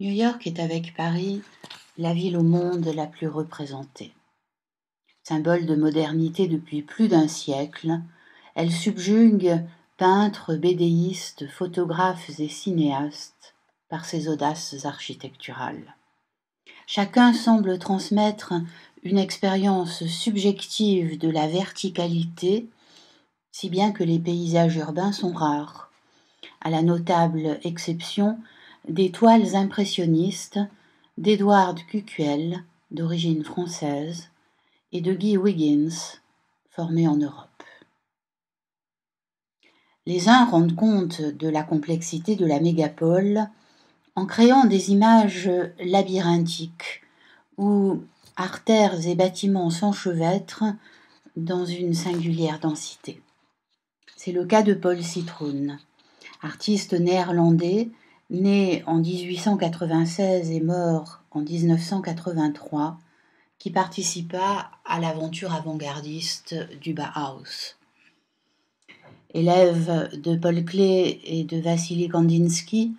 New York est avec Paris la ville au monde la plus représentée. Symbole de modernité depuis plus d'un siècle, elle subjugue peintres, bédéistes, photographes et cinéastes par ses audaces architecturales. Chacun semble transmettre une expérience subjective de la verticalité, si bien que les paysages urbains sont rares, à la notable exception des toiles impressionnistes d'Edward Cucuel, d'origine française, et de Guy Wiggins, formé en Europe. Les uns rendent compte de la complexité de la mégapole en créant des images labyrinthiques où artères et bâtiments s'enchevêtrent dans une singulière densité. C'est le cas de Paul Citroen, artiste néerlandais né en 1896 et mort en 1983, qui participa à l'aventure avant-gardiste du Bauhaus. Élève de Paul Klee et de Vassili Kandinsky,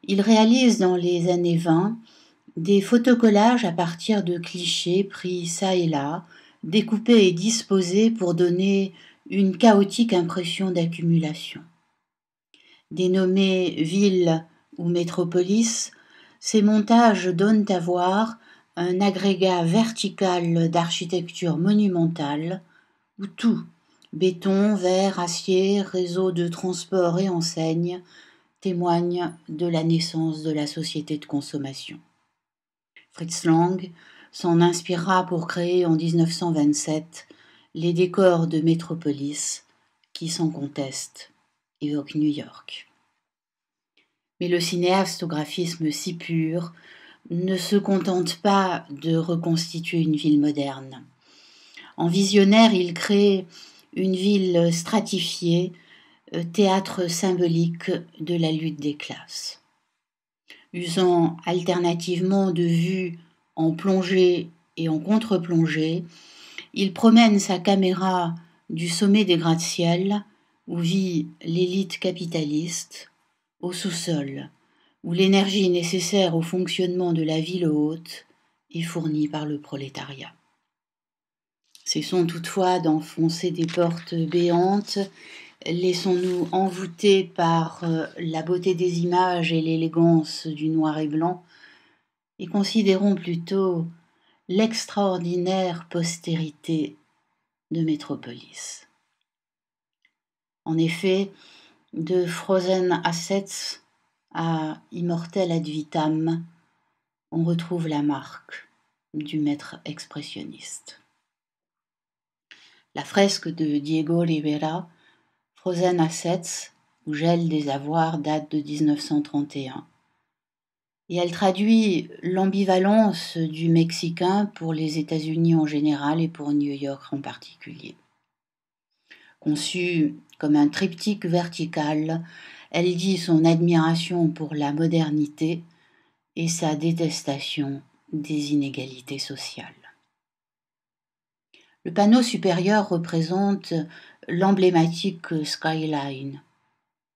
il réalise dans les années 20 des photocollages à partir de clichés pris çà et là, découpés et disposés pour donner une chaotique impression d'accumulation. Dénommés villes ou métropolis, ces montages donnent à voir un agrégat vertical d'architecture monumentale où tout, béton, verre, acier, réseau de transport et enseignes, témoigne de la naissance de la société de consommation. Fritz Lang s'en inspirera pour créer en 1927 les décors de Métropolis qui, sans conteste, évoquent New York. Mais le cinéaste au graphisme si pur ne se contente pas de reconstituer une ville moderne. En visionnaire, il crée une ville stratifiée, théâtre symbolique de la lutte des classes. Usant alternativement de vues en plongée et en contre-plongée, il promène sa caméra du sommet des gratte-ciel où vit l'élite capitaliste, au sous-sol, où l'énergie nécessaire au fonctionnement de la ville haute est fournie par le prolétariat. Cessons toutefois d'enfoncer des portes béantes, laissons-nous envoûter par la beauté des images et l'élégance du noir et blanc, et considérons plutôt l'extraordinaire postérité de Métropolis. En effet, de Frozen Assets à Immortel ad vitam, on retrouve la marque du maître expressionniste. La fresque de Diego Rivera, Frozen Assets, ou Gel des avoirs, date de 1931. Et elle traduit l'ambivalence du Mexicain pour les États-Unis en général et pour New York en particulier. Conçue comme un triptyque vertical, elle dit son admiration pour la modernité et sa détestation des inégalités sociales. Le panneau supérieur représente l'emblématique skyline,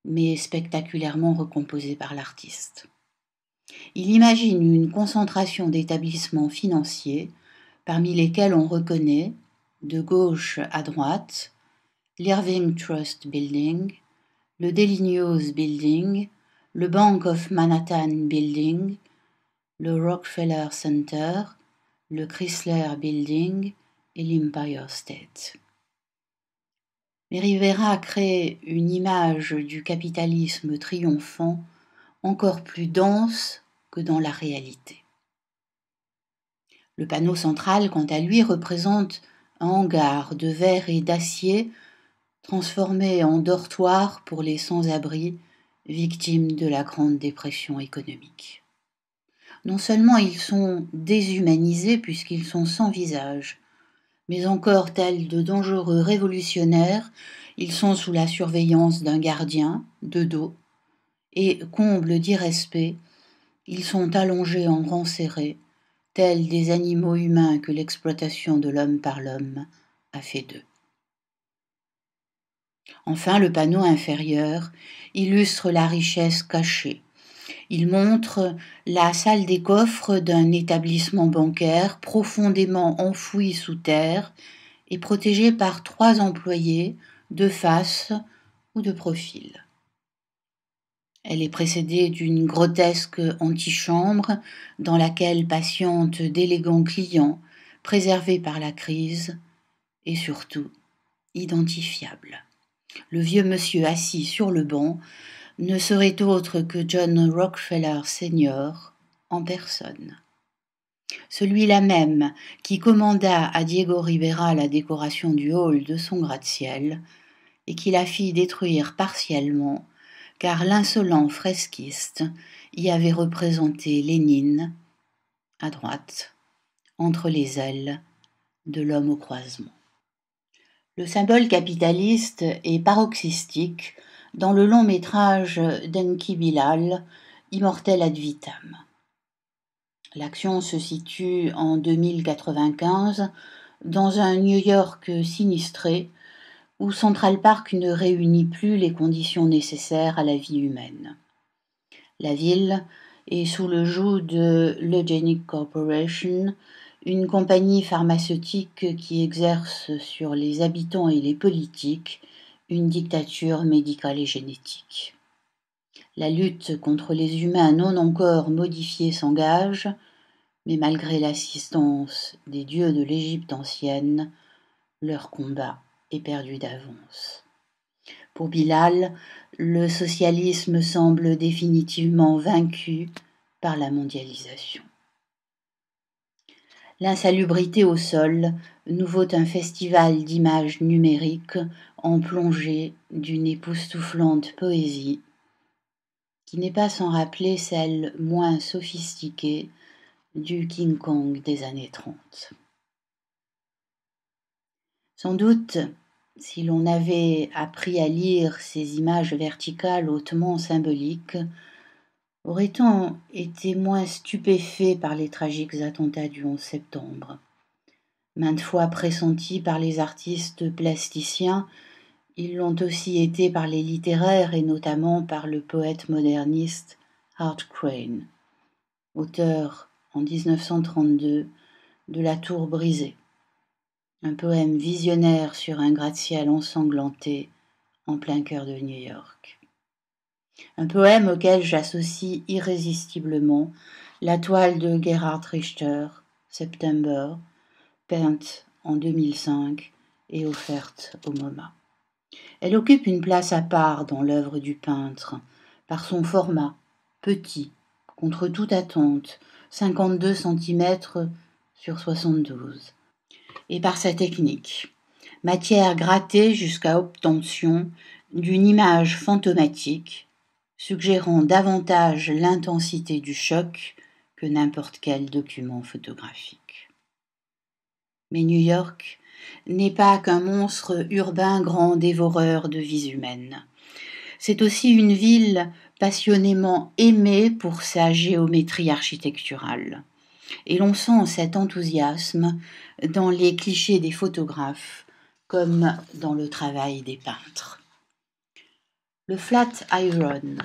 mais spectaculairement recomposé par l'artiste. Il imagine une concentration d'établissements financiers, parmi lesquels on reconnaît, de gauche à droite, l'Irving Trust Building, le Delinews Building, le Bank of Manhattan Building, le Rockefeller Center, le Chrysler Building et l'Empire State. Mais Rivera crée une image du capitalisme triomphant encore plus dense que dans la réalité. Le panneau central, quant à lui, représente un hangar de verre et d'acier transformé en dortoir pour les sans-abri victimes de la Grande Dépression économique. Non seulement ils sont déshumanisés puisqu'ils sont sans visage, mais encore tels de dangereux révolutionnaires, ils sont sous la surveillance d'un gardien, de dos, et, comble d'irrespect, ils sont allongés en rang serré, tels des animaux humains que l'exploitation de l'homme par l'homme a fait d'eux. Enfin, le panneau inférieur illustre la richesse cachée. Il montre la salle des coffres d'un établissement bancaire profondément enfoui sous terre et protégé par 3 employés de face ou de profil. Elle est précédée d'une grotesque antichambre dans laquelle patientent d'élégants clients préservés par la crise et surtout identifiables. Le vieux monsieur assis sur le banc ne serait autre que John Rockefeller Senior en personne. Celui-là même qui commanda à Diego Rivera la décoration du hall de son gratte-ciel et qui la fit détruire partiellement car l'insolent fresquiste y avait représenté Lénine, à droite, entre les ailes de l'homme au croisement. Le symbole capitaliste est paroxystique dans le long métrage d'Enki Bilal, Immortel ad vitam. L'action se situe en 2095 dans un New York sinistré où Central Park ne réunit plus les conditions nécessaires à la vie humaine. La ville est sous le joug de l'Eugenic Corporation, une compagnie pharmaceutique qui exerce sur les habitants et les politiques une dictature médicale et génétique. La lutte contre les humains non encore modifiés s'engage, mais malgré l'assistance des dieux de l'Égypte ancienne, leur combat est perdu d'avance. Pour Bilal, le socialisme semble définitivement vaincu par la mondialisation. L'insalubrité au sol nous vaut un festival d'images numériques en plongée d'une époustouflante poésie qui n'est pas sans rappeler celle moins sophistiquée du King Kong des années 30. Sans doute, si l'on avait appris à lire ces images verticales hautement symboliques, aurait-on été moins stupéfait par les tragiques attentats du 11 septembre. Maintes fois pressentis par les artistes plasticiens, ils l'ont aussi été par les littéraires et notamment par le poète moderniste Art Crane, auteur en 1932 de La Tour brisée, un poème visionnaire sur un gratte-ciel ensanglanté en plein cœur de New York. Un poème auquel j'associe irrésistiblement la toile de Gerhard Richter, September, peinte en 2005 et offerte au MoMA. Elle occupe une place à part dans l'œuvre du peintre, par son format, petit, contre toute attente, 52 cm sur 72, et par sa technique, matière grattée jusqu'à obtention d'une image fantomatique, suggérant davantage l'intensité du choc que n'importe quel document photographique. Mais New York n'est pas qu'un monstre urbain grand dévoreur de vies humaines. C'est aussi une ville passionnément aimée pour sa géométrie architecturale. Et l'on sent cet enthousiasme dans les clichés des photographes, comme dans le travail des peintres. Le Flatiron,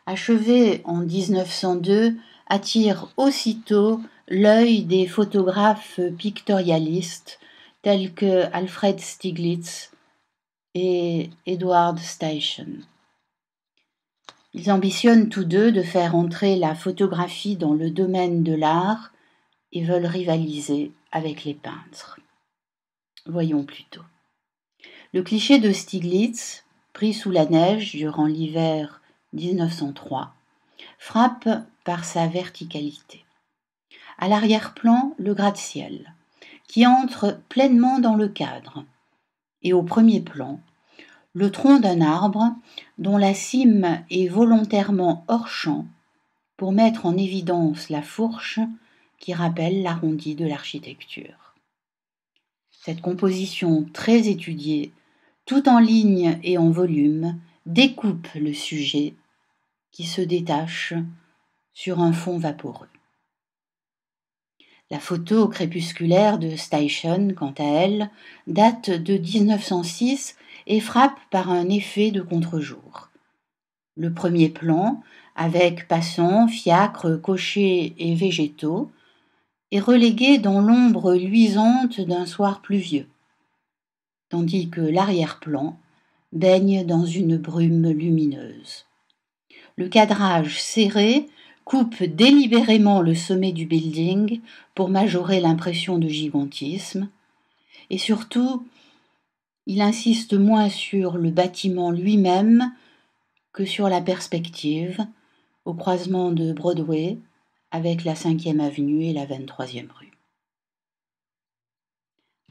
achevé en 1902, attire aussitôt l'œil des photographes pictorialistes tels que Alfred Stieglitz et Edward Steichen. Ils ambitionnent tous deux de faire entrer la photographie dans le domaine de l'art et veulent rivaliser avec les peintres. Voyons plutôt. Le cliché de Stieglitz, pris sous la neige durant l'hiver 1903, frappe par sa verticalité. À l'arrière-plan, le gratte-ciel, qui entre pleinement dans le cadre, et au premier plan, le tronc d'un arbre dont la cime est volontairement hors champ pour mettre en évidence la fourche qui rappelle l'arrondi de l'architecture. Cette composition très étudiée, tout en ligne et en volume, découpe le sujet qui se détache sur un fond vaporeux. La photo crépusculaire de Steichen, quant à elle, date de 1906 et frappe par un effet de contre-jour. Le premier plan, avec passants, fiacres, cochers et végétaux, est relégué dans l'ombre luisante d'un soir pluvieux, tandis que l'arrière-plan baigne dans une brume lumineuse. Le cadrage serré coupe délibérément le sommet du building pour majorer l'impression de gigantisme, et surtout, il insiste moins sur le bâtiment lui-même que sur la perspective, au croisement de Broadway avec la 5e avenue et la 23e rue.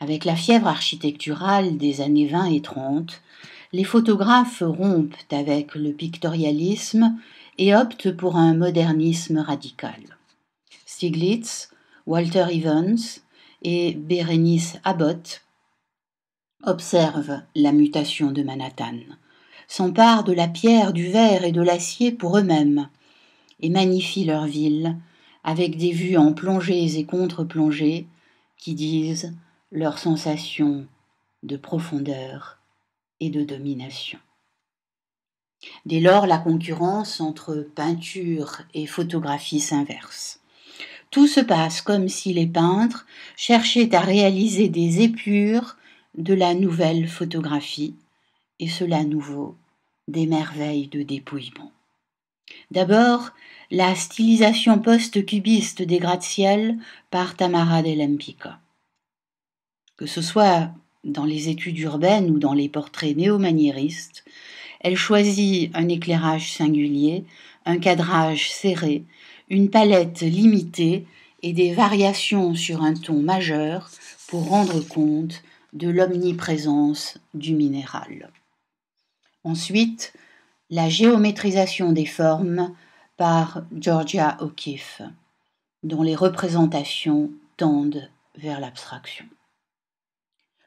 Avec la fièvre architecturale des années 20 et 30, les photographes rompent avec le pictorialisme et optent pour un modernisme radical. Stieglitz, Walter Evans et Bérénice Abbott observent la mutation de Manhattan, s'emparent de la pierre, du verre et de l'acier pour eux-mêmes et magnifient leur ville avec des vues en plongées et contre-plongées qui disent leur sensation de profondeur et de domination. Dès lors, la concurrence entre peinture et photographie s'inverse. Tout se passe comme si les peintres cherchaient à réaliser des épures de la nouvelle photographie, et cela à nouveau des merveilles de dépouillement. D'abord, la stylisation post-cubiste des gratte-ciel par Tamara de Lempicka. Que ce soit dans les études urbaines ou dans les portraits néo-maniéristes, elle choisit un éclairage singulier, un cadrage serré, une palette limitée et des variations sur un ton majeur pour rendre compte de l'omniprésence du minéral. Ensuite, la géométrisation des formes par Georgia O'Keeffe, dont les représentations tendent vers l'abstraction.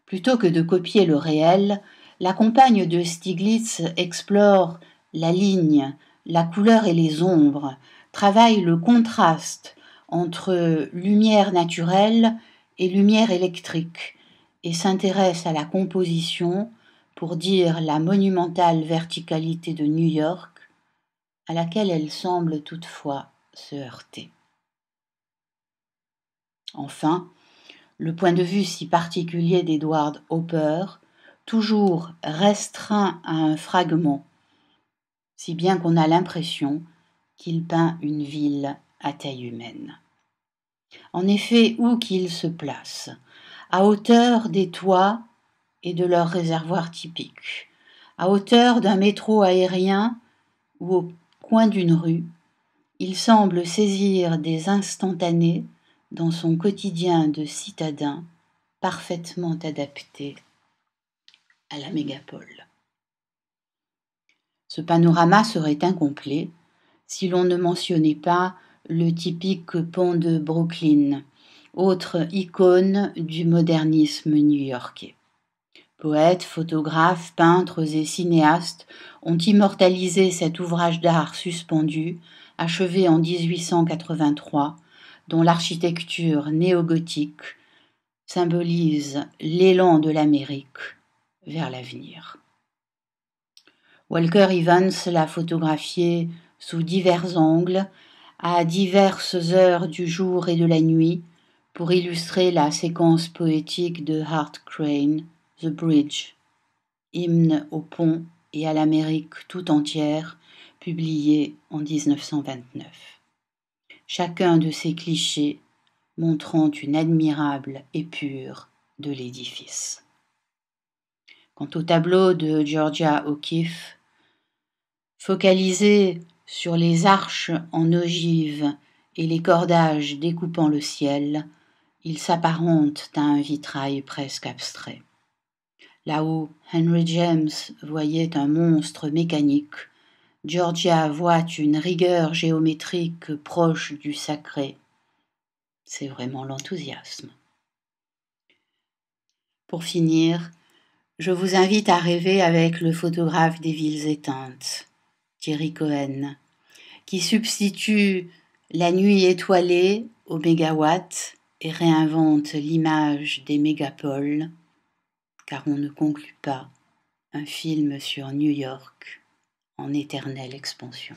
Plutôt que de copier le réel, la compagne de Stieglitz explore la ligne, la couleur et les ombres, travaille le contraste entre lumière naturelle et lumière électrique et s'intéresse à la composition pour dire la monumentale verticalité de New York, à laquelle elle semble toutefois se heurter. Enfin, le point de vue si particulier d'Edward Hopper, toujours restreint à un fragment, si bien qu'on a l'impression qu'il peint une ville à taille humaine. En effet, où qu'il se place, à hauteur des toits et de leurs réservoirs typiques, à hauteur d'un métro aérien ou au coin d'une rue, il semble saisir des instantanés dans son quotidien de citadin parfaitement adapté à la mégapole. Ce panorama serait incomplet si l'on ne mentionnait pas le typique pont de Brooklyn, autre icône du modernisme new-yorkais. Poètes, photographes, peintres et cinéastes ont immortalisé cet ouvrage d'art suspendu, achevé en 1883, dont l'architecture néo-gothique symbolise l'élan de l'Amérique vers l'avenir. Walker Evans l'a photographié sous divers angles, à diverses heures du jour et de la nuit, pour illustrer la séquence poétique de Hart Crane, The Bridge, hymne au pont et à l'Amérique tout entière, publié en 1929. Chacun de ces clichés montrant une admirable épure de l'édifice. Quant au tableau de Georgia O'Keeffe, focalisé sur les arches en ogive et les cordages découpant le ciel, il s'apparente à un vitrail presque abstrait. Là où Henry James voyait un monstre mécanique, Georgia voit une rigueur géométrique proche du sacré. C'est vraiment l'enthousiasme. Pour finir, je vous invite à rêver avec le photographe des villes éteintes, Thierry Cohen, qui substitue la nuit étoilée aux mégawatts et réinvente l'image des mégapoles, car on ne conclut pas un film sur New York en éternelle expansion.